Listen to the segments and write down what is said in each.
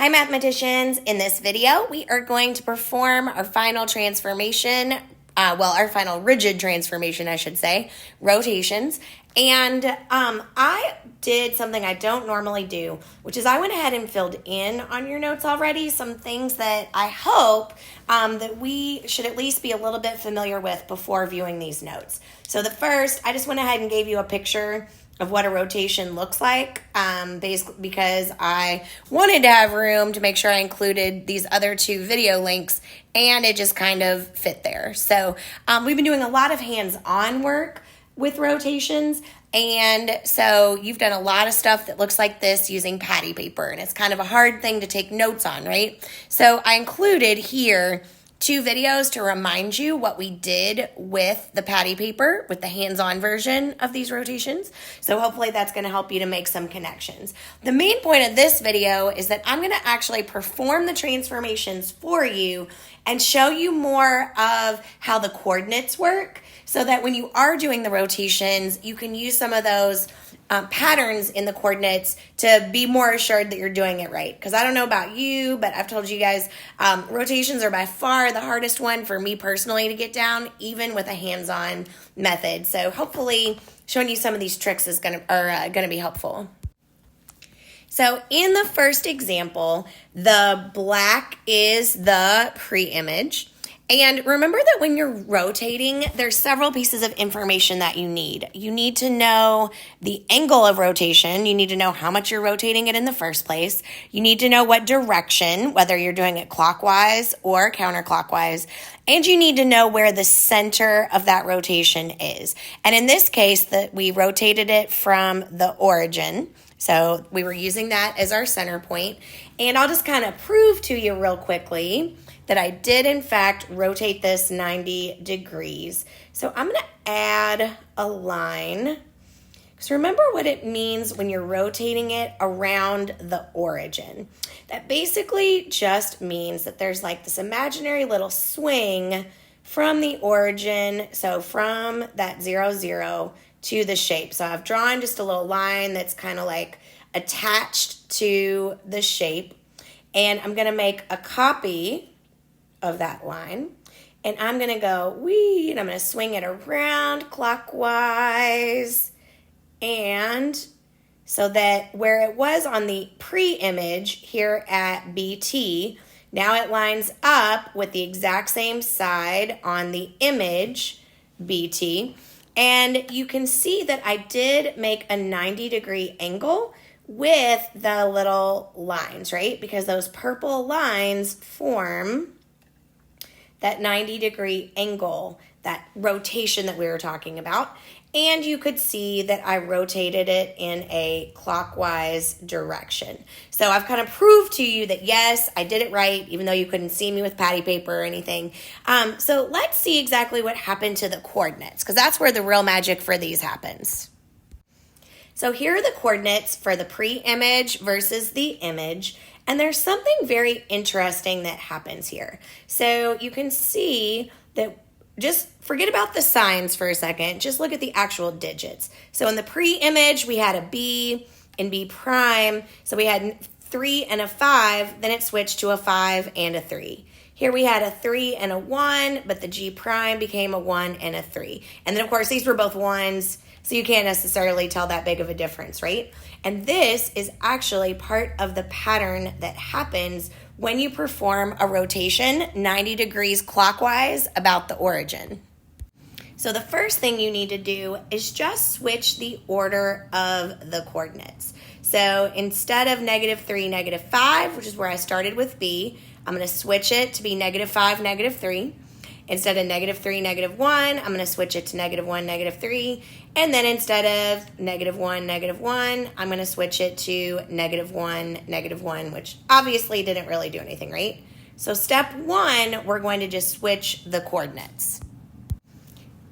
Hi mathematicians, in this video we are going to perform our final transformation, our final rigid transformation I should say, rotations. And I did something I don't normally do, which is I went ahead and filled in on your notes already some things that I hope that we should at least be a little bit familiar with before viewing these notes. So the first, I just went ahead and gave you a picture of what a rotation looks like, basically because I wanted to have room to make sure I included these other two video links, and it just kind of fit there. So we've been doing a lot of hands-on work with rotations, and so you've done a lot of stuff that looks like this using patty paper, and it's kind of a hard thing to take notes on, right? So I included here 2 videos to remind you what we did with the patty paper, with the hands-on version of these rotations. So hopefully that's going to help you to make some connections. The main point of this video is that I'm going to actually perform the transformations for you and show you more of how the coordinates work, so that when you are doing the rotations, you can use some of those patterns in the coordinates to be more assured that you're doing it right. Because I don't know about you, but I've told you guys, rotations are by far the hardest one for me personally to get down, even with a hands-on method. So hopefully showing you some of these tricks is gonna be helpful. So in the first example, the black is the pre-image. And remember that when you're rotating, there's several pieces of information that you need. You need to know the angle of rotation. You need to know how much you're rotating it in the first place. You need to know what direction, whether you're doing it clockwise or counterclockwise. And you need to know where the center of that rotation is. And in this case, we rotated it from the origin. So we were using that as our center point. And I'll just kind of prove to you real quickly that I did in fact rotate this 90 degrees. So I'm gonna add a line. So remember what it means when you're rotating it around the origin. That basically just means that there's like this imaginary little swing from the origin, so from that 0, 0 to the shape. So I've drawn just a little line that's kind of like attached to the shape, and I'm gonna make a copy of that line, and I'm gonna go wee, and I'm gonna swing it around clockwise, and so that where it was on the pre-image here at BT, now it lines up with the exact same side on the image BT, and you can see that I did make a 90-degree angle with the little lines, right? Because those purple lines form that 90-degree angle, that rotation that we were talking about. And you could see that I rotated it in a clockwise direction. So I've kind of proved to you that yes, I did it right, even though you couldn't see me with patty paper or anything. So let's see exactly what happened to the coordinates, because that's where the real magic for these happens. So here are the coordinates for the pre-image versus the image. And there's something very interesting that happens here. So you can see that, just forget about the signs for a second. Just look at the actual digits. So in the pre-image, we had a B and B prime. So we had 3 and a 5. Then it switched to a 5 and a 3. Here we had a 3 and a 1, but the G prime became a 1 and a 3. And then, of course, these were both 1s, so you can't necessarily tell that big of a difference, right? And this is actually part of the pattern that happens when you perform a rotation 90 degrees clockwise about the origin. So the first thing you need to do is just switch the order of the coordinates. So instead of -3, -5, which is where I started with B, I'm going to switch it to be -5, -3. Instead of -3, -1, I'm going to switch it to -1, -3. And then instead of -1, -1, I'm going to switch it to -1, -1, which obviously didn't really do anything, right? So step 1, we're going to just switch the coordinates.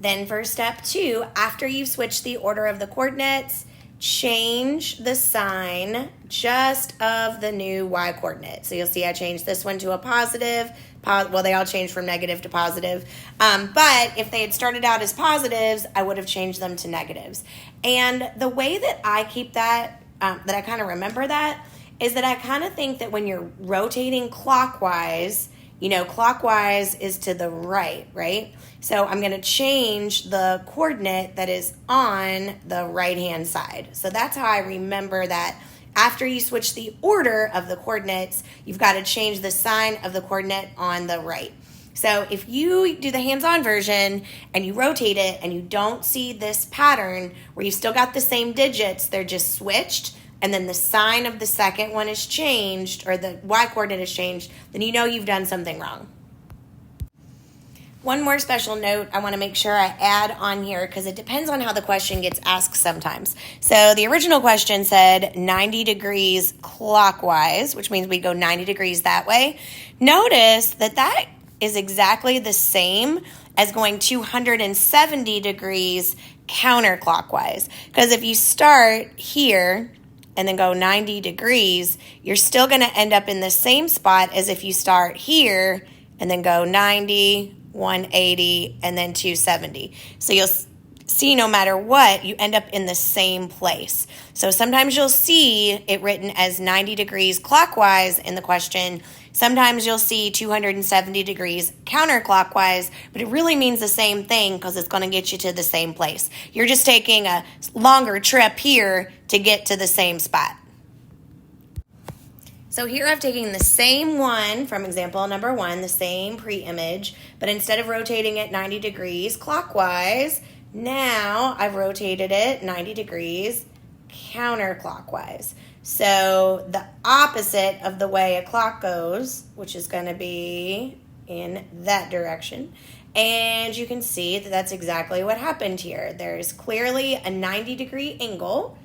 Then for step 2, after you've switched the order of the coordinates, change the sign just of the new y coordinate. So you'll see I changed this one to a positive. Well, they all changed from negative to positive. But if they had started out as positives, I would have changed them to negatives. And the way that I keep that, that I kind of remember that, is that I kind of think that when you're rotating clockwise, you know, clockwise is to the right, right? So I'm going to change the coordinate that is on the right-hand side. So that's how I remember that after you switch the order of the coordinates, you've got to change the sign of the coordinate on the right. So if you do the hands-on version and you rotate it and you don't see this pattern where you still got the same digits, they're just switched, and then the sign of the second one is changed, or the y-coordinate is changed, then you know you've done something wrong. One more special note I want to make sure I add on here, because it depends on how the question gets asked sometimes. So the original question said 90 degrees clockwise, which means we go 90 degrees that way. Notice that that is exactly the same as going 270 degrees counterclockwise. Because if you start here and then go 90 degrees, you're still going to end up in the same spot as if you start here and then go 90, 180, and then 270. So you'll see no matter what, you end up in the same place. So sometimes you'll see it written as 90 degrees clockwise in the question. Sometimes you'll see 270 degrees counterclockwise, but it really means the same thing because it's going to get you to the same place. You're just taking a longer trip here to get to the same spot. So here I've taken the same one from example number 1, the same pre-image, but instead of rotating it 90 degrees clockwise, now I've rotated it 90 degrees counterclockwise. So the opposite of the way a clock goes, which is going to be in that direction. And you can see that that's exactly what happened here. There's clearly a 90-degree angle.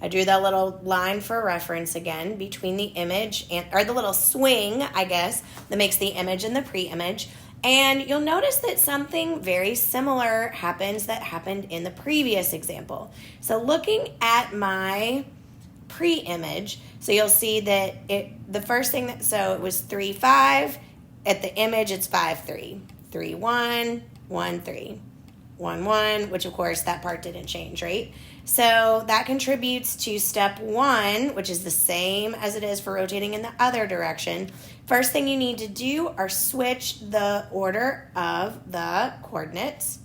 I drew that little line for reference again between the image and, or the little swing, I guess, that makes the image and the pre-image. And you'll notice that something very similar happens that happened in the previous example. So looking at my pre-image, so you'll see that the first thing that, so it was 3, 5. At the image, it's 5, 3. 3, 1, 1, 3. 1, 1, which of course that part didn't change, right? So that contributes to step 1, which is the same as it is for rotating in the other direction. First thing you need to do are switch the order of the coordinates.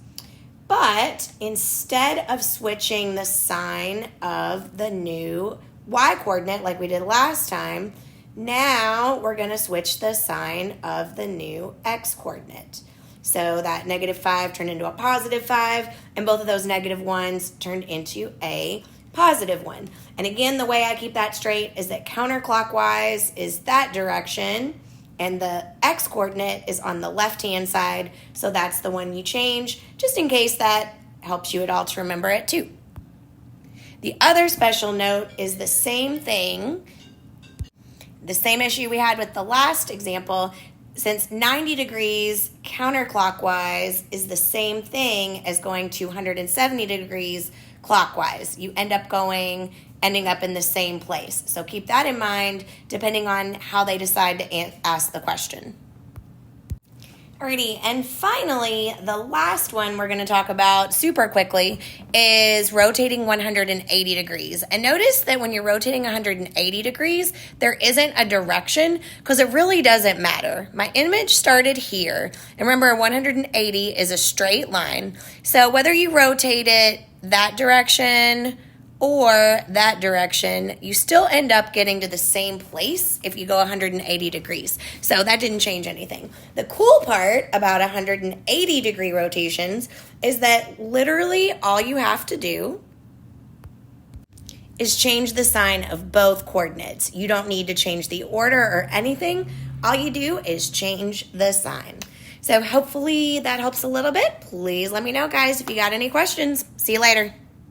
But instead of switching the sign of the new y-coordinate like we did last time, now we're going to switch the sign of the new x-coordinate. So that -5 turned into a +5, and both of those -1s turned into a +1. And again, the way I keep that straight is that counterclockwise is that direction, and the x-coordinate is on the left-hand side, so that's the one you change, just in case that helps you at all to remember it too. The other special note is the same thing, the same issue we had with the last example. Since 90 degrees counterclockwise is the same thing as going 270 degrees clockwise, you end up ending up in the same place. So keep that in mind depending on how they decide to ask the question. Alrighty, and finally, the last one we're going to talk about super quickly is rotating 180 degrees. And notice that when you're rotating 180 degrees, there isn't a direction because it really doesn't matter. My image started here. And remember, 180 is a straight line. So whether you rotate it that direction or that direction, you still end up getting to the same place if you go 180 degrees. So that didn't change anything. The cool part about 180 degree rotations is that literally all you have to do is change the sign of both coordinates. You don't need to change the order or anything. All you do is change the sign. So hopefully that helps a little bit. Please let me know, guys, if you got any questions. See you later.